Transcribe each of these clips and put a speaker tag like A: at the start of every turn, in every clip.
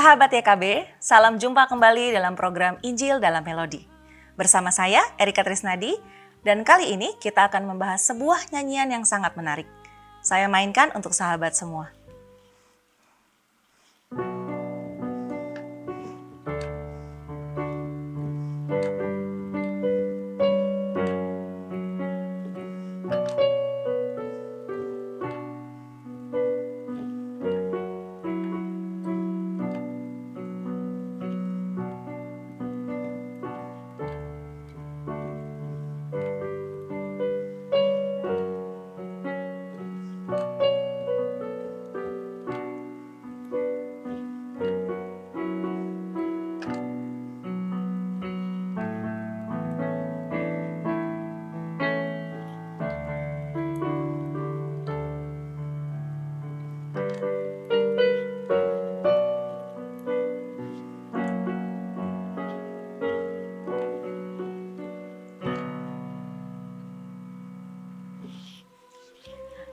A: Sahabat YKB, salam jumpa kembali dalam program Injil dalam Melodi. Bersama saya, Erika Trisnadi, dan kali ini kita akan membahas sebuah nyanyian yang sangat menarik. Saya mainkan untuk sahabat semua.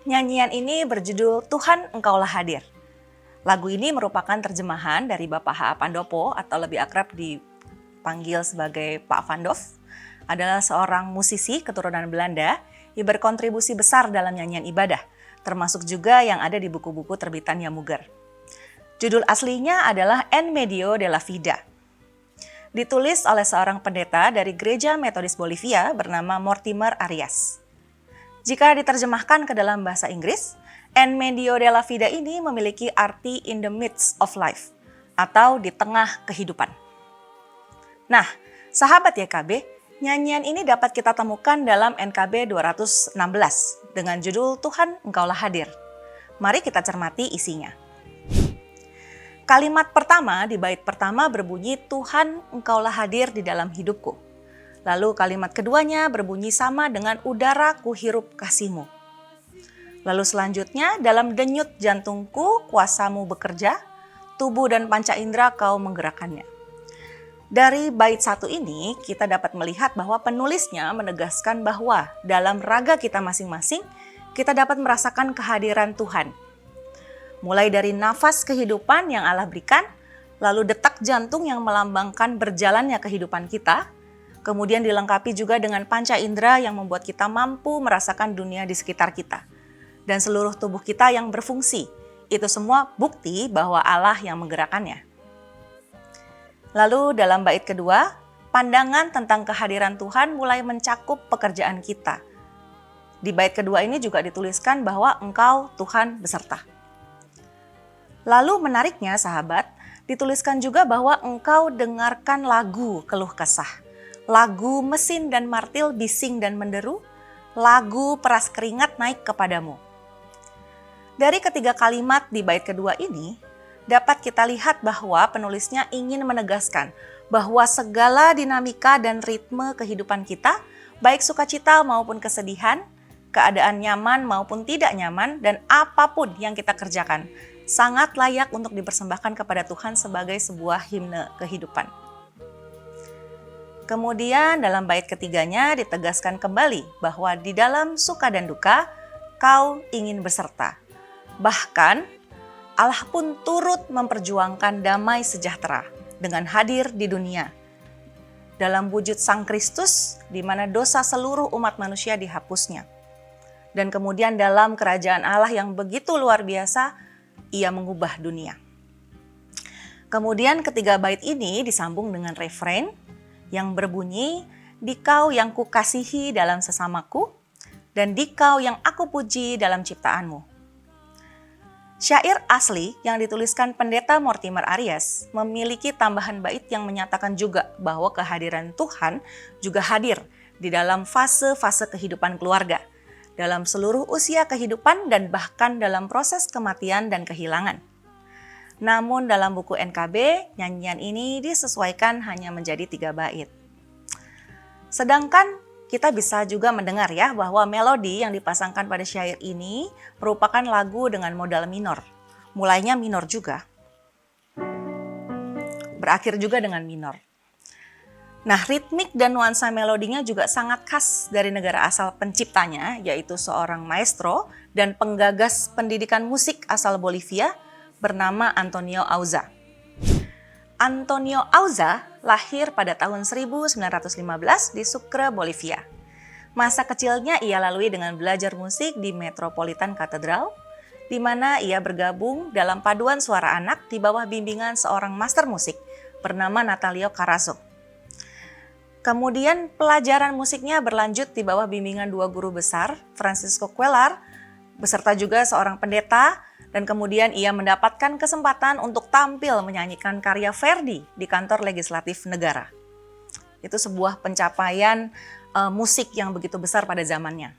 A: Nyanyian ini berjudul Tuhan Engkaulah Hadir. Lagu ini merupakan terjemahan dari Bapak H.A. Pandopo atau lebih akrab dipanggil sebagai Pak Vandov. Adalah seorang musisi keturunan Belanda yang berkontribusi besar dalam nyanyian ibadah, termasuk juga yang ada di buku-buku terbitan Yamuger. Judul aslinya adalah En Medio de la Vida. Ditulis oleh seorang pendeta dari Gereja Metodis Bolivia bernama Mortimer Arias. Jika diterjemahkan ke dalam bahasa Inggris, En Medio de la Vida ini memiliki arti in the midst of life atau di tengah kehidupan. Nah, sahabat YKB, nyanyian ini dapat kita temukan dalam NKB 216 dengan judul Tuhan Engkaulah Hadir. Mari kita cermati isinya. Kalimat pertama di bait pertama berbunyi Tuhan Engkaulah hadir di dalam hidupku. Lalu kalimat keduanya berbunyi sama dengan udara kuhirup kasih-Mu. Lalu selanjutnya dalam denyut jantungku kuasa-Mu bekerja, tubuh dan panca indera Kau menggerakkannya. Dari bait satu ini kita dapat melihat bahwa penulisnya menegaskan bahwa dalam raga kita masing-masing kita dapat merasakan kehadiran Tuhan. Mulai dari nafas kehidupan yang Allah berikan, lalu detak jantung yang melambangkan berjalannya kehidupan kita, kemudian dilengkapi juga dengan panca indera yang membuat kita mampu merasakan dunia di sekitar kita. Dan seluruh tubuh kita yang berfungsi. Itu semua bukti bahwa Allah yang menggerakkannya. Lalu dalam bait kedua, pandangan tentang kehadiran Tuhan mulai mencakup pekerjaan kita. Di bait kedua ini juga dituliskan bahwa Engkau Tuhan beserta. Lalu menariknya sahabat, dituliskan juga bahwa Engkau dengarkan lagu keluh kesah. Lagu mesin dan martil bising dan menderu, lagu peras keringat naik kepadamu. Dari ketiga kalimat di bait kedua ini, dapat kita lihat bahwa penulisnya ingin menegaskan bahwa segala dinamika dan ritme kehidupan kita, baik sukacita maupun kesedihan, keadaan nyaman maupun tidak nyaman, dan apapun yang kita kerjakan, sangat layak untuk dipersembahkan kepada Tuhan sebagai sebuah himne kehidupan. Kemudian dalam bait ketiganya ditegaskan kembali bahwa di dalam suka dan duka, Kau ingin beserta. Bahkan Allah pun turut memperjuangkan damai sejahtera dengan hadir di dunia. Dalam wujud Sang Kristus di mana dosa seluruh umat manusia dihapusnya. Dan kemudian dalam kerajaan Allah yang begitu luar biasa, Ia mengubah dunia. Kemudian ketiga bait ini disambung dengan refrein yang berbunyi, Dikau yang kukasihi dalam sesamaku, dan Dikau yang aku puji dalam ciptaanmu. Syair asli yang dituliskan pendeta Mortimer Arias memiliki tambahan bait yang menyatakan juga bahwa kehadiran Tuhan juga hadir di dalam fase-fase kehidupan keluarga, dalam seluruh usia kehidupan dan bahkan dalam proses kematian dan kehilangan. Namun dalam buku NKB, nyanyian ini disesuaikan hanya menjadi 3 bait. Sedangkan kita bisa juga mendengar ya bahwa melodi yang dipasangkan pada syair ini merupakan lagu dengan modal minor. Mulainya minor juga. Berakhir juga dengan minor. Nah, ritmik dan nuansa melodinya juga sangat khas dari negara asal penciptanya, yaitu seorang maestro dan penggagas pendidikan musik asal Bolivia bernama Antonio Auza. Antonio Auza lahir pada tahun 1915 di Sucre, Bolivia. Masa kecilnya ia lalui dengan belajar musik di Metropolitan Cathedral, di mana ia bergabung dalam paduan suara anak di bawah bimbingan seorang master musik bernama Natalio Carazo. Kemudian pelajaran musiknya berlanjut di bawah bimbingan dua guru besar, Francisco Cuellar, beserta juga seorang pendeta, dan kemudian ia mendapatkan kesempatan untuk tampil menyanyikan karya Verdi di kantor legislatif negara. Itu sebuah pencapaian musik yang begitu besar pada zamannya.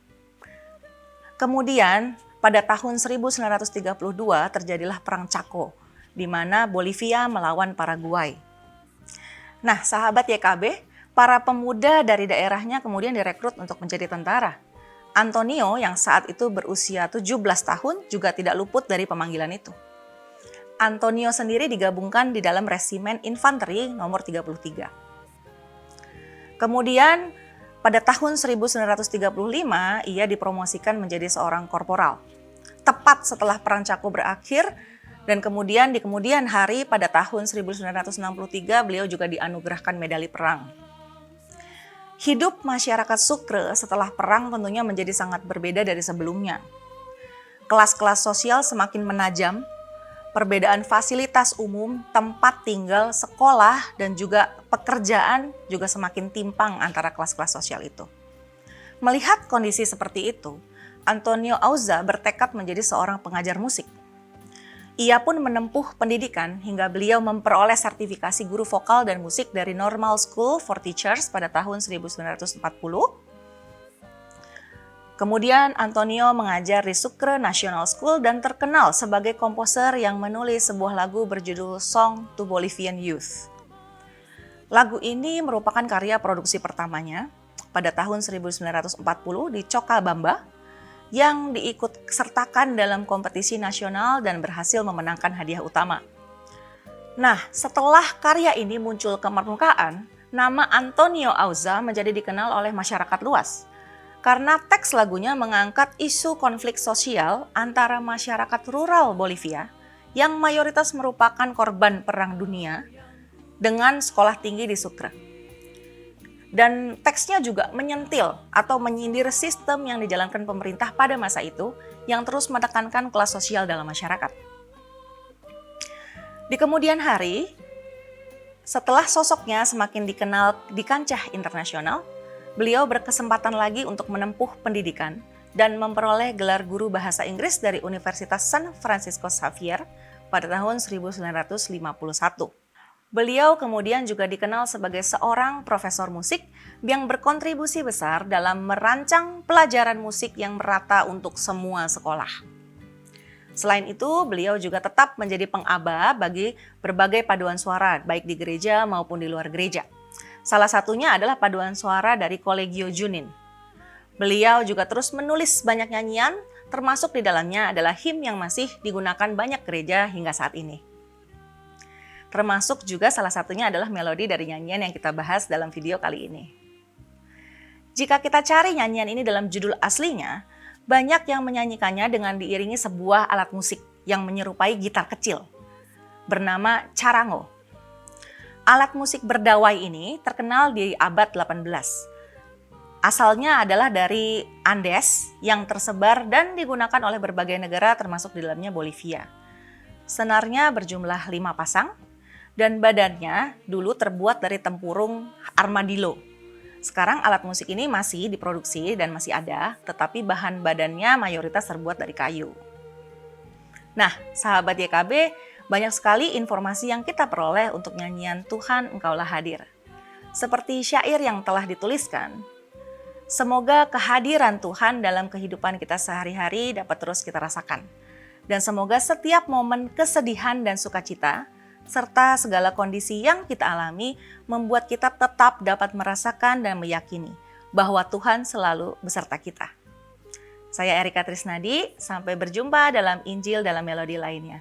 A: Kemudian pada tahun 1932 terjadilah Perang Chaco, di mana Bolivia melawan Paraguay. Nah, sahabat YKB, para pemuda dari daerahnya kemudian direkrut untuk menjadi tentara. Antonio yang saat itu berusia 17 tahun juga tidak luput dari pemanggilan itu. Antonio sendiri digabungkan di dalam resimen infanteri nomor 33. Kemudian pada tahun 1935 ia dipromosikan menjadi seorang korporal. Tepat setelah Perang Chaco berakhir dan kemudian di kemudian hari pada tahun 1963 beliau juga dianugerahkan medali perang. Hidup masyarakat Sucre setelah perang tentunya menjadi sangat berbeda dari sebelumnya. Kelas-kelas sosial semakin menajam, perbedaan fasilitas umum, tempat tinggal, sekolah, dan juga pekerjaan juga semakin timpang antara kelas-kelas sosial itu. Melihat kondisi seperti itu, Antonio Auza bertekad menjadi seorang pengajar musik. Ia pun menempuh pendidikan hingga beliau memperoleh sertifikasi guru vokal dan musik dari Normal School for Teachers pada tahun 1940. Kemudian Antonio mengajar di Sucre National School dan terkenal sebagai komposer yang menulis sebuah lagu berjudul Song to Bolivian Youth. Lagu ini merupakan karya produksi pertamanya pada tahun 1940 di Cochabamba, yang diikut sertakan dalam kompetisi nasional dan berhasil memenangkan hadiah utama. Nah, setelah karya ini muncul ke permukaan, nama Antonio Auza menjadi dikenal oleh masyarakat luas. Karena teks lagunya mengangkat isu konflik sosial antara masyarakat rural Bolivia yang mayoritas merupakan korban perang dunia dengan sekolah tinggi di Sucre. Dan teksnya juga menyentil atau menyindir sistem yang dijalankan pemerintah pada masa itu yang terus menekankan kelas sosial dalam masyarakat. Di kemudian hari, setelah sosoknya semakin dikenal di kancah internasional, beliau berkesempatan lagi untuk menempuh pendidikan dan memperoleh gelar guru bahasa Inggris dari Universitas San Francisco Xavier pada tahun 1951. Beliau kemudian juga dikenal sebagai seorang profesor musik yang berkontribusi besar dalam merancang pelajaran musik yang merata untuk semua sekolah. Selain itu, beliau juga tetap menjadi pengaba bagi berbagai paduan suara, baik di gereja maupun di luar gereja. Salah satunya adalah paduan suara dari Collegio Junin. Beliau juga terus menulis banyak nyanyian, termasuk di dalamnya adalah him yang masih digunakan banyak gereja hingga saat ini. Termasuk juga salah satunya adalah melodi dari nyanyian yang kita bahas dalam video kali ini. Jika kita cari nyanyian ini dalam judul aslinya, banyak yang menyanyikannya dengan diiringi sebuah alat musik yang menyerupai gitar kecil, bernama charango. Alat musik berdawai ini terkenal di abad 18. Asalnya adalah dari Andes yang tersebar dan digunakan oleh berbagai negara termasuk di dalamnya Bolivia. Senarnya berjumlah 5 pasang, dan badannya dulu terbuat dari tempurung armadillo. Sekarang alat musik ini masih diproduksi dan masih ada, tetapi bahan badannya mayoritas terbuat dari kayu. Nah, sahabat YKB, banyak sekali informasi yang kita peroleh untuk nyanyian Tuhan Engkaulah Hadir. Seperti syair yang telah dituliskan, semoga kehadiran Tuhan dalam kehidupan kita sehari-hari dapat terus kita rasakan. Dan semoga setiap momen kesedihan dan sukacita, serta segala kondisi yang kita alami membuat kita tetap dapat merasakan dan meyakini bahwa Tuhan selalu beserta kita. Saya Erika Trisnadi, sampai berjumpa dalam Injil dalam Melodi lainnya.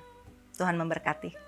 A: Tuhan memberkati.